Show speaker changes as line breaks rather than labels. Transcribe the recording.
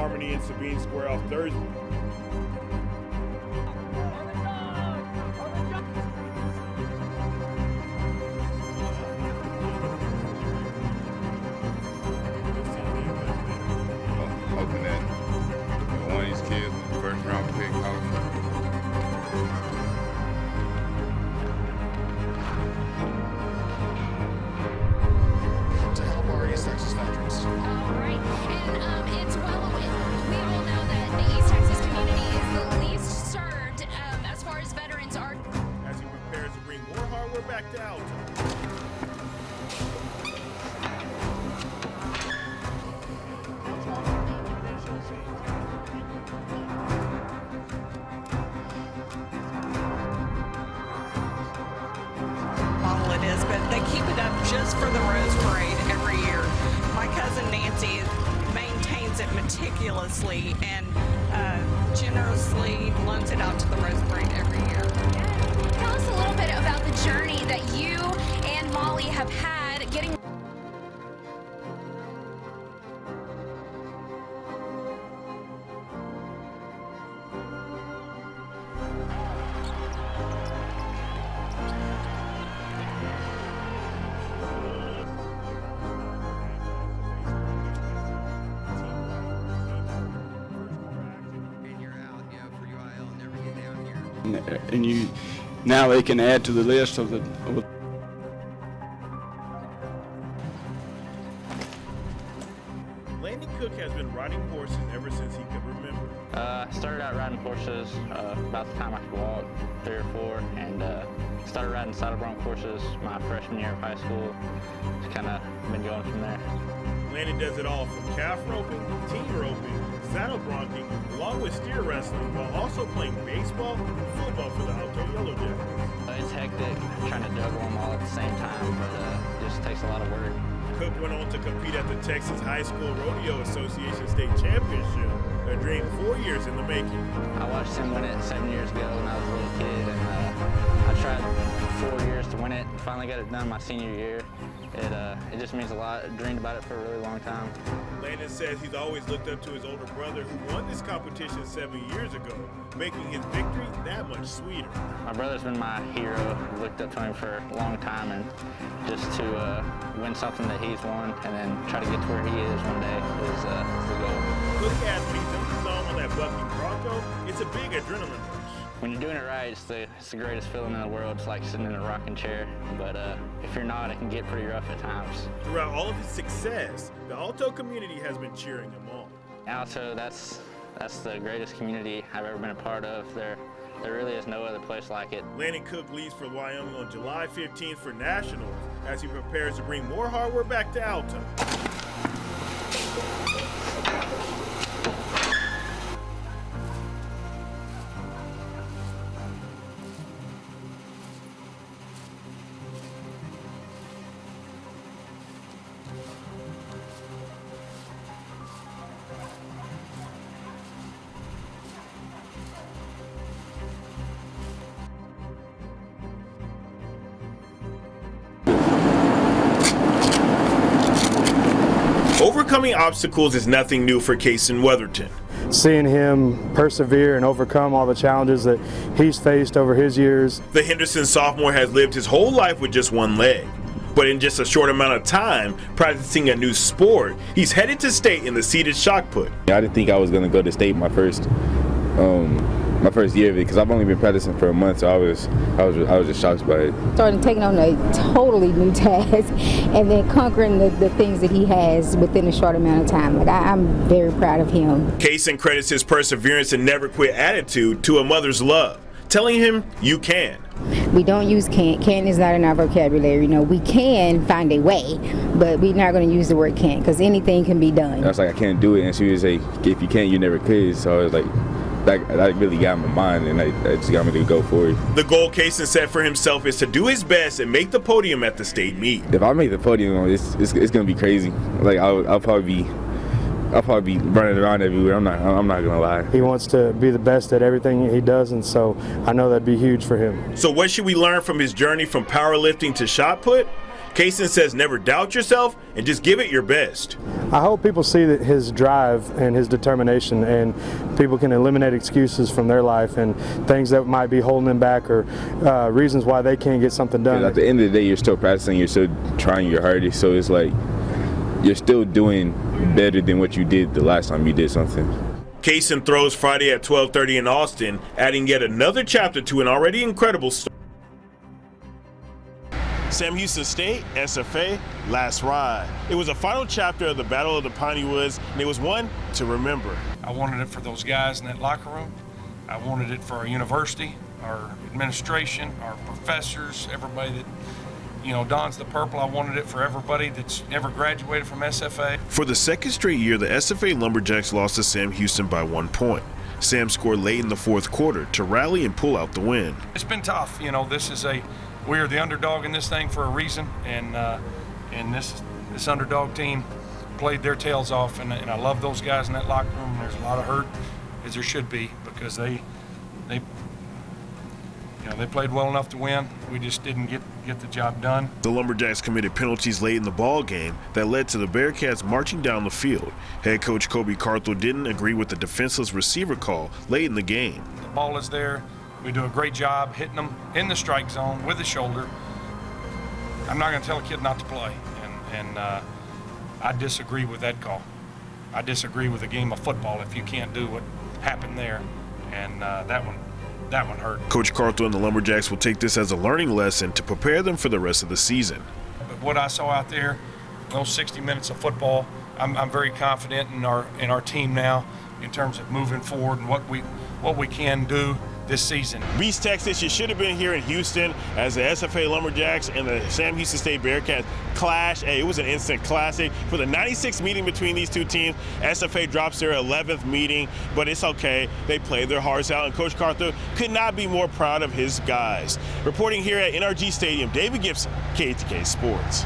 Harmony and Sabine square off Thursday.
Hoping that one of these kids, first round pick,
to help our East Texas veterans.
Right, and it's well, we all know that the East Texas community is the least served as far as veterans are.
As he prepares to bring more hardware back to Alta.
Model it is, but they keep it up just for the Rose Parade every year. My cousin Nancy maintains it meticulously and generously loans it out to the Rose Parade every year.
Tell us a little bit about the journey that you and Molly have had getting.
And you now they can add to the list of the.
Landon Cook has been riding horses ever since he could remember.
I started out riding horses about the time I could walk, 3 or 4, and started riding saddle bronc horses my freshman year of high school. Just kind of been going from there.
Landon does it all from calf roping, team roping, saddle bronching, along with steer wrestling, while also playing baseball and football for the Alto Yellow Jackets.
It's hectic trying to juggle them all at the same time, but it just takes a lot of work.
Cook went on to compete at the Texas High School Rodeo Association State Championship, a dream 4 years in the making.
I watched him win it 7 years ago when I was a little kid, and I tried 4 years to win it. Finally got it done my senior year. It just means a lot. I dreamed about it for a really long time.
Landon says he's always looked up to his older brother who won this competition 7 years ago, making his victory that much sweeter.
My brother's been my hero. Looked up to him for a long time, and just to win something that he's won and then try to get to where he is one day is the goal.
Cook athletes in the zone on that bucking bronco, it's a big adrenaline rush.
When you're doing it right, it's the greatest feeling in the world. It's like sitting in a rocking chair, but if you're not, it can get pretty rough at times.
Throughout all of his success, the Alto community has been cheering him on.
Alto, that's the greatest community I've ever been a part of. There really is no other place like it.
Landon Cook leaves for Wyoming on July 15th for Nationals as he prepares to bring more hardware back to Alto. Overcoming obstacles is nothing new for Kason Weatherton.
Seeing him persevere and overcome all the challenges that he's faced over his years.
The Henderson sophomore has lived his whole life with just one leg. But in just a short amount of time, practicing a new sport, he's headed to state in the seated shot put.
I didn't think I was going to go to state my first year of it because I've only been practicing for a month, so I was just shocked by it.
Starting taking on a totally new task and then conquering the things that he has within a short amount of time. Like I'm very proud of him.
Kason credits his perseverance and never quit attitude to a mother's love, telling him you can.
We don't use can't. Can't is not in our vocabulary. You know, we can find a way, but we're not going to use the word can't because anything can be done.
I was like, I can't do it, and she would say, if you can't, you never could. So I was like, that really got my mind, and that just got me to go for it.
The goal Kason set for himself is to do his best and make the podium at the state meet.
If I make the podium, it's gonna be crazy. Like I'll probably be running around everywhere. I'm not gonna lie.
He wants to be the best at everything he does, and so I know that'd be huge for him.
So what should we learn from his journey from powerlifting to shot put? Kaysen says never doubt yourself and just give it your best.
I hope people see that his drive and his determination, and people can eliminate excuses from their life and things that might be holding them back or reasons why they can't get something done.
At the end of the day, you're still practicing, you're still trying your hardest, so it's like you're still doing better than what you did the last time you did something.
Kaysen throws Friday at 12:30 in Austin, adding yet another chapter to an already incredible story. Sam Houston State, SFA, last ride. It was a final chapter of the Battle of the Piney Woods, and it was one to remember.
I wanted it for those guys in that locker room. I wanted it for our university, our administration, our professors, everybody that, you know, dons the purple. I wanted it for everybody that's ever graduated from SFA.
For the second straight year, the SFA Lumberjacks lost to Sam Houston by 1 point. Sam scored late in the fourth quarter to rally and pull out the win.
It's been tough. You know, we are the underdog in this thing for a reason, and this underdog team played their tails off, and I love those guys in that locker room. There's a lot of hurt, as there should be, because they played well enough to win. We just didn't get the job done.
The Lumberjacks committed penalties late in the ball game that led to the Bearcats marching down the field. Head coach Kobe Carthel didn't agree with the defenseless receiver call late in the game.
The ball is there. We do a great job hitting them in the strike zone with the shoulder. I'm not going to tell a kid not to play, and I disagree with that call. I disagree with a game of football if you can't do what happened there, and that one hurt.
Coach Carthel and the Lumberjacks will take this as a learning lesson to prepare them for the rest of the season.
But what I saw out there, those 60 minutes of football, I'm very confident in our team now in terms of moving forward and what we can do this season.
Beast Texas, you should have been here in Houston as the SFA Lumberjacks and the Sam Houston State Bearcats clash. Hey, it was an instant classic. For the 96th meeting between these two teams, SFA drops their 11th meeting, but it's okay. They played their hearts out, and Coach Carthel could not be more proud of his guys. Reporting here at NRG Stadium, David Gibson, KETK Sports.